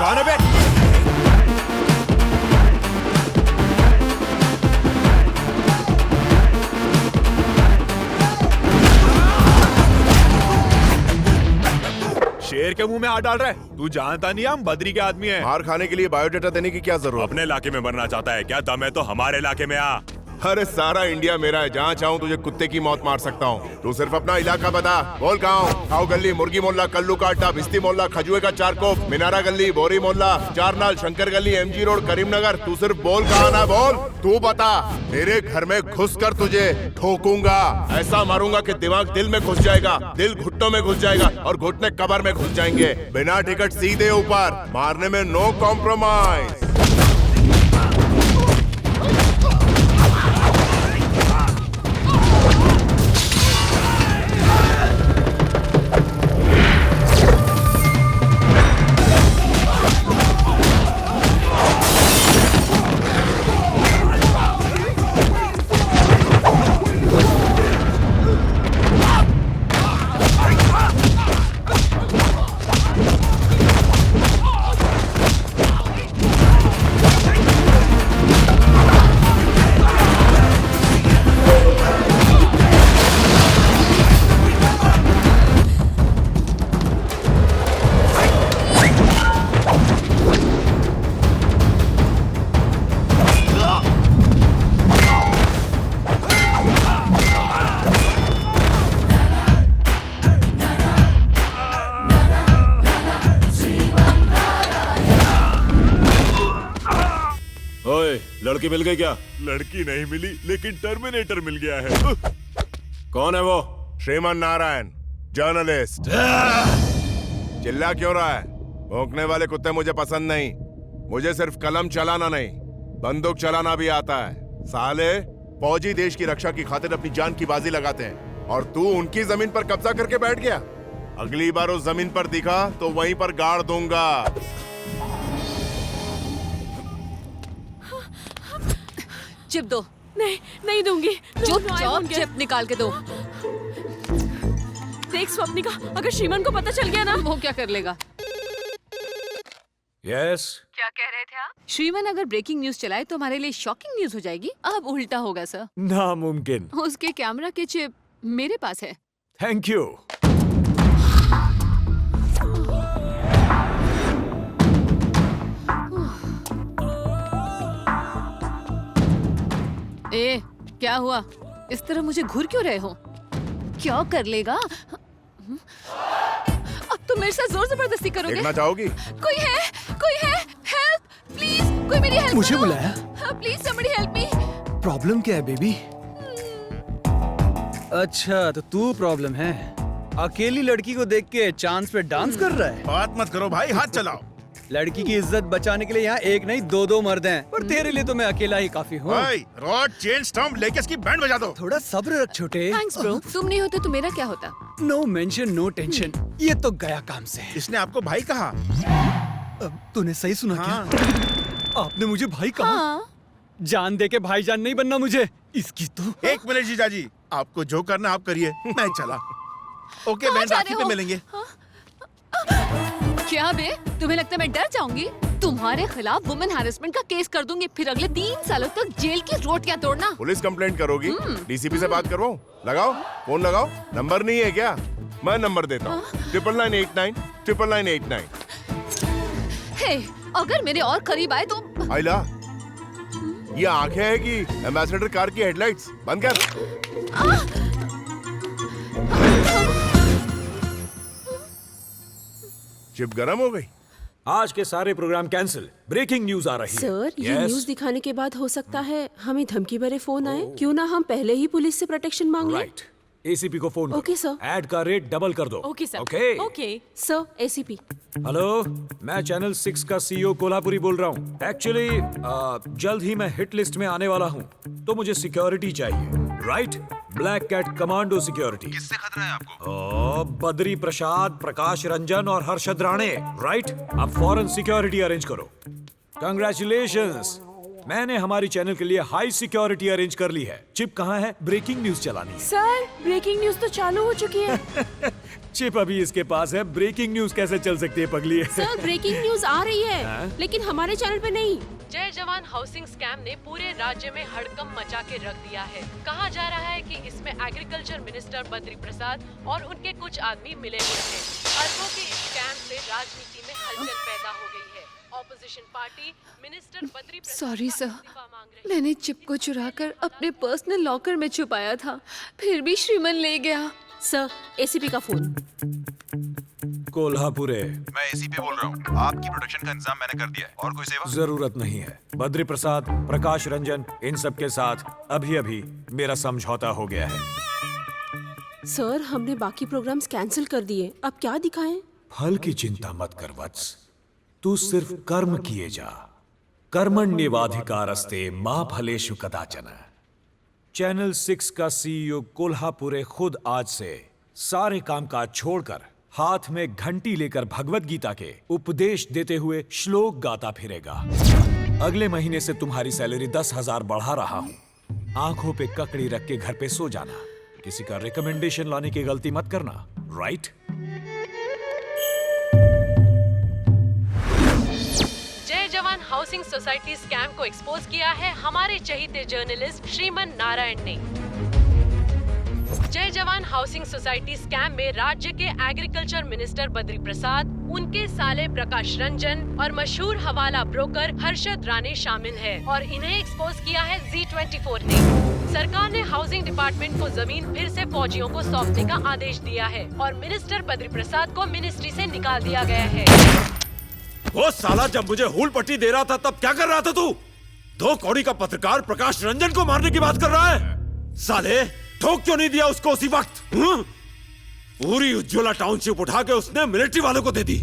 कौन है बे? शेर के मुंह में हाथ डाल रहा है? तू जानता नहीं हम बद्री के आदमी हैं। मार खाने के लिए बायोडाटा देने की क्या जरूरत? अपने इलाके में मरना चाहता है क्या? दम है तो हमारे इलाके में आ। अरे सारा इंडिया मेरा है, जहाँ चाहूँ तुझे कुत्ते की मौत मार सकता हूँ। तू सिर्फ अपना इलाका बता। बोल कहाँ हूँ? खाओ गली, मुर्गी मोहल्ला, कल्लू का अड्डा, भिस्ती मोहल्ला, खजुए का चारकोप, मिनारा गली, बोरी मोहल्ला, चारनाल, शंकर गली, एमजी रोड, करीमनगर। तू सिर्फ बोल कहाँ ना बोल। तू बता। मेरे घर में घुस कर तुझे ठोकूंगा, ऐसा मारूंगा कि दिमाग दिल में घुस जाएगा, दिल घुटनों में घुस जाएगा और घुटने कबर में घुस जाएंगे। बिना टिकट सीधे ऊपर, मारने में नो कॉम्प्रोमाइज। लड़की मिल गई क्या? लड़की नहीं मिली, लेकिन टर्मिनेटर मिल गया है। कौन है वो? श्रीमान नारायण, जर्नलिस्ट। चिल्ला क्यों रहा है? भौंकने वाले कुत्ते मुझे पसंद नहीं। मुझे सिर्फ कलम चलाना नहीं, बंदूक चलाना भी आता है। साले फौजी देश की रक्षा की खातिर अपनी जान की बाजी लगाते हैं और तू उनकी जमीन पर कब्जा करके बैठ गया। अगली बार उस जमीन पर दिखा तो वहीं पर गाड़ दूंगा। चिप दो। नहीं, नहीं दूंगी। चुपचाप चिप निकाल के दो। देख स्वप्निका, अगर श्रीमान को पता चल गया ना, वो क्या कर लेगा? यस। क्या कह रहे थे आप? श्रीमान अगर ब्रेकिंग न्यूज चलाए तो हमारे लिए शॉकिंग न्यूज हो जाएगी। अब उल्टा होगा सर। नामुमकिन। उसके कैमरा के चिप मेरे पास है। Thank you. ए, क्या हुआ? इस तरह मुझे घूर क्यों रहे हो? क्या कर लेगा? अब तुम मेरे साथ जोर जबरदस्ती करोगे? देखना चाहोगी? कोई है? कोई है? हेल्प प्लीज, कोई मेरी हेल्प मुझे करो। बुलाया? Please somebody help me. Problem क्या है बेबी? अच्छा तो तू प्रॉब्लम है। अकेली लड़की को देख के चांस पे डांस कर रहा है। बात मत करो भाई, हाथ चलाओ। लड़की की इज्जत बचाने के लिए यहाँ एक नहीं दो मर्द हैं, पर तेरे लिए तो मैं अकेला ही काफी हूँ। रॉड, चेन, स्टंप लेके इसकी बैंड बजा दो। थोड़ा सब्र रख छोटे। Thanks bro. तुम नहीं होते तो मेरा क्या होता? No mention no tension. ये तो गया काम से। इसने आपको भाई कहा? तूने सही सुना हाँ। क्या? आपने मुझे भाई कहा? हाँ। जान दे के भाईजान नहीं बनना मुझे। इसकी तो। एक मिनट जीजाजी, आपको जो करना आप करिए, मैं चला। ओके कहाँ बहन, जा राखी रहे पे हो? मिलेंगे। क्या बे, तुम्हें लगता है मैं डर जाऊंगी? तुम्हारे खिलाफ वुमेन हैरेसमेंट का केस कर दूंगी, फिर अगले 3 सालों तक जेल की रोटियां तोड़ना। पुलिस कंप्लेंट करोगी? डीसीपी से बात करवाऊं? लगाओ फोन, लगाओ। नंबर नहीं है क्या? मैं नंबर देता हूँ। 9989 9989। हे, अगर मेरे और करीब आए तो। आइला, ये आंखें हैं कि एम्बेसडर कार की हेडलाइट्स? बंद कर। चिप गरम हो गई। आज के सारे प्रोग्राम कैंसिल। ब्रेकिंग न्यूज आ रही है। सर, ये Yes. न्यूज दिखाने के बाद हो सकता है हमें धमकी भरे फोन आए। क्यों ना हम पहले ही पुलिस से प्रोटेक्शन मांग लें? राइट। एसीपी को फोन करो। Okay, sir. एड का रेट डबल कर दो। Okay sir. Okay. Okay sir. ACP. Hello, मैं चैनल 6 का सीईओ कोल्हापुरी बोल रहा हूँ। एक्चुअली जल्द ही मैं हिट लिस्ट में आने वाला हूँ, तो मुझे सिक्योरिटी चाहिए। Right? Black cat commando security. किससे खतरा है आपको? बद्री प्रसाद, प्रकाश रंजन और हर्षद राणे। राइट? आप फॉरेन सिक्योरिटी अरेंज करो। कंग्रेचुलेशंस, मैंने हमारी चैनल के लिए हाई सिक्योरिटी अरेंज कर ली है। चिप कहाँ है? ब्रेकिंग न्यूज चलानी है। सर, ब्रेकिंग न्यूज तो चालू हो चुकी है। चिप अभी इसके पास है, ब्रेकिंग न्यूज कैसे चल सकती है पगली? सर ब्रेकिंग न्यूज आ रही है, लेकिन हमारे चैनल पे नहीं। जय जवान हाउसिंग स्कैम ने पूरे राज्य में हड़कंप मचा के रख दिया है। कहा जा रहा है कि इसमें एग्रीकल्चर मिनिस्टर बद्री प्रसाद और उनके कुछ आदमी मिले हुए थे। अरबों के इस स्कैम से राजनीति में हलचल पैदा हो गई है। Opposition party minister Badri Prasad sorry का सर, इस्तीफा मांग रही है। मैंने चिप को चुराकर अपने पर्सनल लॉकर में छुपाया था, फिर भी श्रीमन ले गया। सर एसीपी का फोन। कोल्हापुरे, मैं एसीपी बोल रहा हूँ। आपकी प्रोटेक्शन का इंतजाम मैंने कर दिया है। और कोई सेवा? जरूरत नहीं है। बद्री प्रसाद, प्रकाश रंजन, इन सब के साथ अभी अभी मेरा समझौता हो गया है। सर हमने बाकी प्रोग्राम्स कैंसिल कर दिए, अब क्या दिखाएं? फल की चिंता मत कर वत्स, तू सिर्फ कर्म किए जा। कर्मण्येवाधिकारस्ते मां फलेषु कदाचन। चैनल 6 का सीईओ कोल्हापुरे खुद आज से सारे कामकाज छोड़कर हाथ में घंटी लेकर भगवत गीता के उपदेश देते हुए श्लोक गाता फिरेगा। अगले महीने से तुम्हारी सैलरी 10,000 बढ़ा रहा हूं। आंखों पे ककड़ी रख के घर पे सो जाना। किसी का रिकमेंडेशन लाने की गलती मत करना, राइट? जय जवान हाउसिंग सोसाइटी स्कैम को एक्सपोज किया है हमारे चहीते जर्नलिस्ट श्रीमन नारायण ने। जय जवान हाउसिंग सोसाइटी स्कैम में राज्य के एग्रीकल्चर मिनिस्टर बद्री प्रसाद, उनके साले प्रकाश रंजन और मशहूर हवाला ब्रोकर हर्षद राणे शामिल है और इन्हें एक्सपोज किया है Z24 ने। सरकार ने हाउसिंग डिपार्टमेंट को जमीन फिर से फौजियों को सौंपने का आदेश दिया है और मिनिस्टर बद्री प्रसाद को मिनिस्ट्री से निकाल दिया गया है। वो साला जब मुझे हुल पट्टी दे रहा था तब क्या कर रहा था तू? 2 कौड़ी का पत्रकार प्रकाश रंजन को मारने की बात कर रहा है? साले ठोक क्यों नहीं दिया उसको उसी वक्त? पूरी उज्ज्वला टाउनशिप उठा के उसने मिलिट्री वालों को दे दी,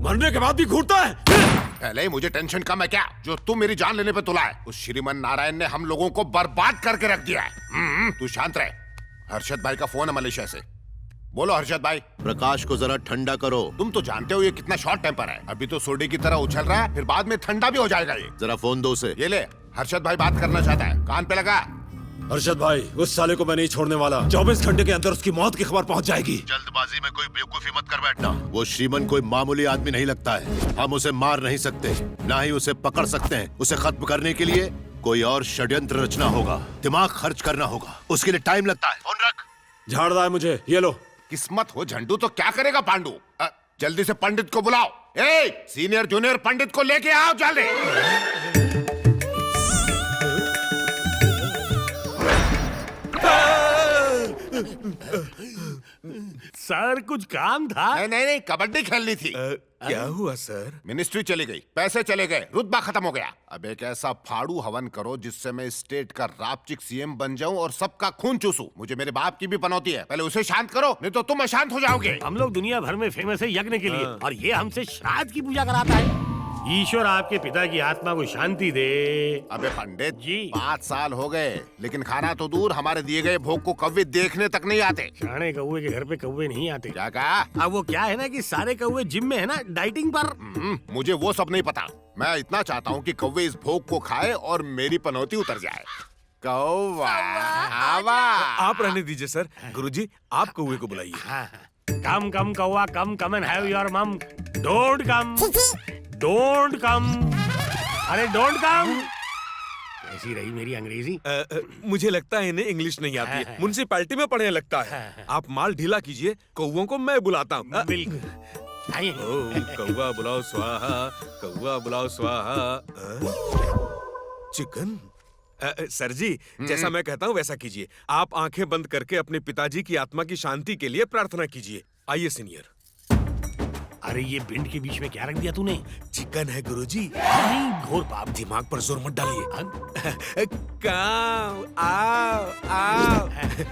मरने के बाद भी घूरता है। पहले ही मुझे टेंशन कम है क्या जो तुम मेरी जान लेने पे तुला है? उस श्रीमन नारायण ने हम लोगों को बर्बाद करके रख दिया है। तू शांत रहे। हर्षद भाई का फोन है मलेशिया से। बोलो हर्षद भाई। प्रकाश को जरा ठंडा करो। तुम तो जानते हो ये कितना शॉर्ट टेम्पर है। अभी तो सोडे की तरह उछल रहा है, फिर बाद में ठंडा भी हो जाएगा ये। जरा फोन दो उसे। ये ले, हर्षद भाई बात करना चाहता है, कान पे लगा। हर्षद भाई, उस साले को मैं नहीं छोड़ने वाला। 24 घंटे के अंदर उसकी मौत की खबर पहुंच जाएगी। जल्दबाजी में कोई बेवकूफी मत कर बैठना। वो श्रीमन कोई मामूली आदमी नहीं लगता है। हम उसे मार नहीं सकते, ना ही उसे पकड़ सकते हैं। उसे खत्म करने के लिए कोई और षड्यंत्र रचना होगा, दिमाग खर्च करना होगा। उसके लिए टाइम लगता है। फोन रख। झाड़ रहा है मुझे, ये लो। किस्मत हो झंडू तो क्या करेगा पांडु? जल्दी से पंडित को बुलाओ। सीनियर जूनियर पंडित को लेके आओ जल्दी। सर कुछ काम था? नहीं, कबड्डी खेलनी थी। क्या हुआ सर? मिनिस्ट्री चली गई, पैसे चले गए, रुतबा खत्म हो गया। अब एक ऐसा फाड़ू हवन करो जिससे मैं स्टेट का रापचिक सीएम बन जाऊं और सबका खून चूसूं। मुझे मेरे बाप की भी पनौती है, पहले उसे शांत करो, नहीं तो तुम अशांत हो जाओगे। हम लोग दुनिया भर में फेमस है यज्ञ के लिए, और ये हमसे श्राद्ध की पूजा कराता है। ईश्वर आपके पिता की आत्मा को शांति दे। अबे पंडित जी, 5 साल हो गए, लेकिन खाना तो दूर, हमारे दिए गए भोग को कौवे देखने तक नहीं आते। शाणे कौवे के घर पे कौवे नहीं आते। क्या कहा? अब वो क्या है ना कि सारे कौवे जिम में है ना, डाइटिंग पर। मुझे वो सब नहीं पता। मैं इतना चाहता हूँ कि कौवे इस भोग को खाए और मेरी पनौती उतर जाए। कौवा आवा। आप रहने दीजिए सर। गुरुजी, आप कौवे को बुलाइए। कम कम कौवा कम, कम एंड हैव योर मम। डोंट कम, डोंट कम, अरे डोंट कम। कैसी रही मेरी अंग्रेजी? मुझे लगता है इन्हें इंग्लिश नहीं आती है। म्युनिसिपैलिटी में पढ़ने लगता है। आप माल ढीला कीजिए, कौवों को मैं बुलाता हूँ। बिल्कुल। आइए। कौवा बुलाओ स्वाहा, कौवा बुलाओ स्वाहा। चिकन? सर जी, जैसा मैं कहता हूँ वैसा कीजिए। आप आंखें बंद करके अपने पिताजी की आत्मा की शांति के लिए प्रार्थना कीजिए। आइए सीनियर। अरे ये भिंड के बीच में क्या रख दिया तूने? चिकन है गुरुजी। नहीं, घोर पाप। दिमाग पर जोर मत डालिए। काऊ, आओ, आओ।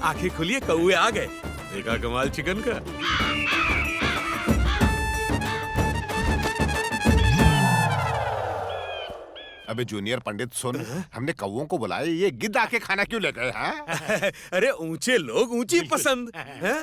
आंखें खोलिए, कौवे आ गए। देखा कमाल चिकन का? अबे जूनियर पंडित सुन, हमने कौवों को बुलाया, ये गिद्ध आके खाना क्यों ले गए? अरे ऊंचे लोग ऊंची पसंद है?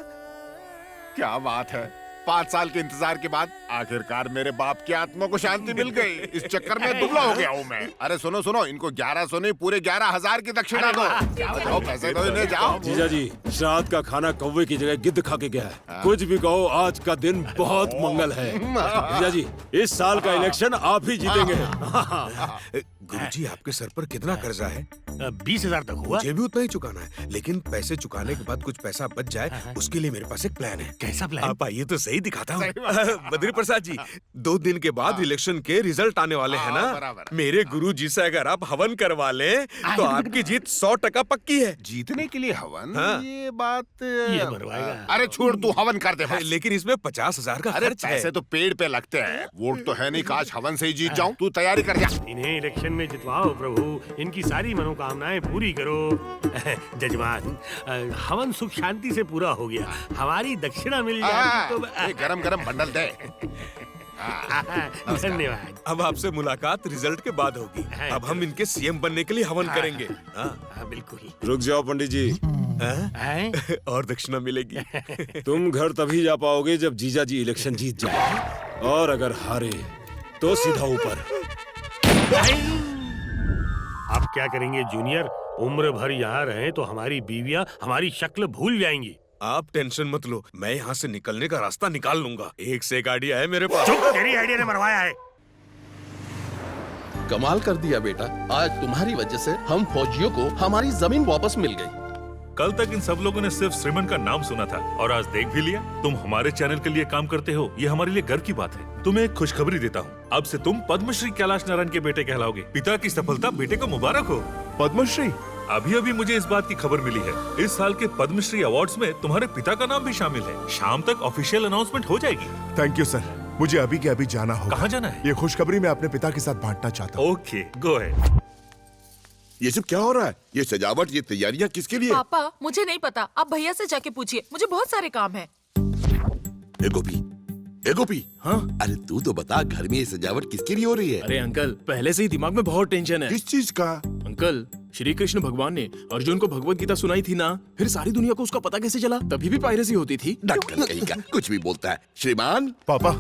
क्या बात है। 5 साल के इंतजार के बाद आखिरकार मेरे बाप की आत्मा को शांति मिल गई। इस चक्कर में दुबला हो गया हूँ मैं। अरे सुनो सुनो, इनको 1100 नहीं पूरे 11,000 की दक्षिणा दो। जाओ पैसे दो इन्हें, जाओ। जीजा जी, श्राद्ध का खाना कौवे की जगह गिद्ध खा के गया है। कुछ भी कहो, आज का दिन बहुत मंगल है। जीजा जी, इस साल का इलेक्शन आप ही जीतेंगे। गुरुजी, आपके सर पर कितना कर्जा है? 20,000 तक हुआ। मुझे भी उतना ही चुकाना है, लेकिन पैसे चुकाने के बाद कुछ पैसा बच जाए, उसके लिए मेरे पास एक प्लान है। कैसा प्लान? आप आइए तो सही दिखाता हूँ। बद्री प्रसाद जी, 2 दिन के बाद इलेक्शन के रिजल्ट आने वाले हैं ना। मेरे गुरुजी से अगर आप हवन करवा लें तो आपकी जीत 100% पक्की है। जीतने के लिए हवन? हाँ। ये बात ये मरवाएगा। अरे छोड़, तू हवन कर दे बस। लेकिन इसमें 50,000 का अरे खर्च है। पैसे तो पेड़ पे लगते हैं, वोट तो है नहीं। काश हवन से ही जीत जाऊं। तू तैयारी कर जा। इन्हें इलेक्शन में जितवाओ प्रभु, इनकी सारी मनोकामनाएं पूरी करो। जजमान, हवन सुख शांति से पूरा हो गया, हमारी दक्षिणा मिल जाएगी तो गरम गरम बंडल दे। धन्यवाद। अब आपसे मुलाकात रिजल्ट के बाद होगी। अब हम इनके सीएम बनने के लिए हवन करेंगे। बिल्कुल। रुक जाओ पंडित जी। और दक्षिणा मिलेगी। तुम घर तभी जा पाओगे जब जीजा जी इलेक्शन जीत जाए, और अगर हारे तो सीधा ऊपर। आप क्या करेंगे जूनियर? उम्र भर यहाँ रहे तो हमारी बीवियाँ हमारी शक्ल भूल जाएंगी। आप टेंशन मत लो, मैं यहाँ से निकलने का रास्ता निकाल लूंगा। एक से एक आइडिया है मेरे पास। चुप, तेरी आइडिया ने मरवाया है। कमाल कर दिया बेटा, आज तुम्हारी वजह से हम फौजियों को हमारी जमीन वापस मिल गई। कल तक इन सब लोगों ने सिर्फ श्रीमन का नाम सुना था और आज देख भी लिया। तुम हमारे चैनल के लिए काम करते हो, ये हमारे लिए गर्व की बात है। तुम्हें एक खुशखबरी देता हूँ, अब से तुम पद्मश्री कैलाश नारायण के बेटे कहलाओगे। पिता की सफलता बेटे को मुबारक हो। पद्मश्री? अभी अभी मुझे इस बात की खबर मिली है, इस साल के पद्मश्री अवार्ड्स में तुम्हारे पिता का नाम भी शामिल है। शाम तक ऑफिशियल अनाउंसमेंट हो जाएगी। थैंक यू सर, मुझे अभी के अभी जाना होगा। कहाँ जाना है? ये खुशखबरी मैं अपने पिता के साथ बांटना चाहता हूँ। Okay, go ahead. ये सब क्या हो रहा है? ये सजावट, ये तैयारियां किसके लिए? पापा, मुझे नहीं पता, आप भैया से जाके पूछिए, मुझे बहुत सारे काम है। ए गोपी, हाँ? अरे तू तो बता, घर में ये सजावट किसके लिए हो रही है? अरे अंकल, पहले से ही दिमाग में बहुत टेंशन है। किस चीज का? अंकल, श्री कृष्ण भगवान ने अर्जुन को भगवत गीता सुनाई थी ना, फिर सारी दुनिया को उसका पता कैसे चला? तभी भी पायरेसी होती थी। डॉक्टर कहीं का कुछ भी बोलता है। श्रीमान पापा,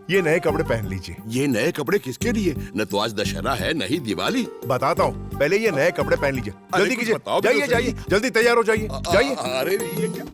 ये नए कपड़े पहन लीजिए। ये नए कपड़े किसके लिए? न तो आज दशहरा है, न ही दिवाली। बताता हूँ, पहले ये नए कपड़े पहन लीजिए। जल्दी कीजिए, जाइए जाइए, जल्दी तैयार हो जाइए, जाइए। अरे ये क्या?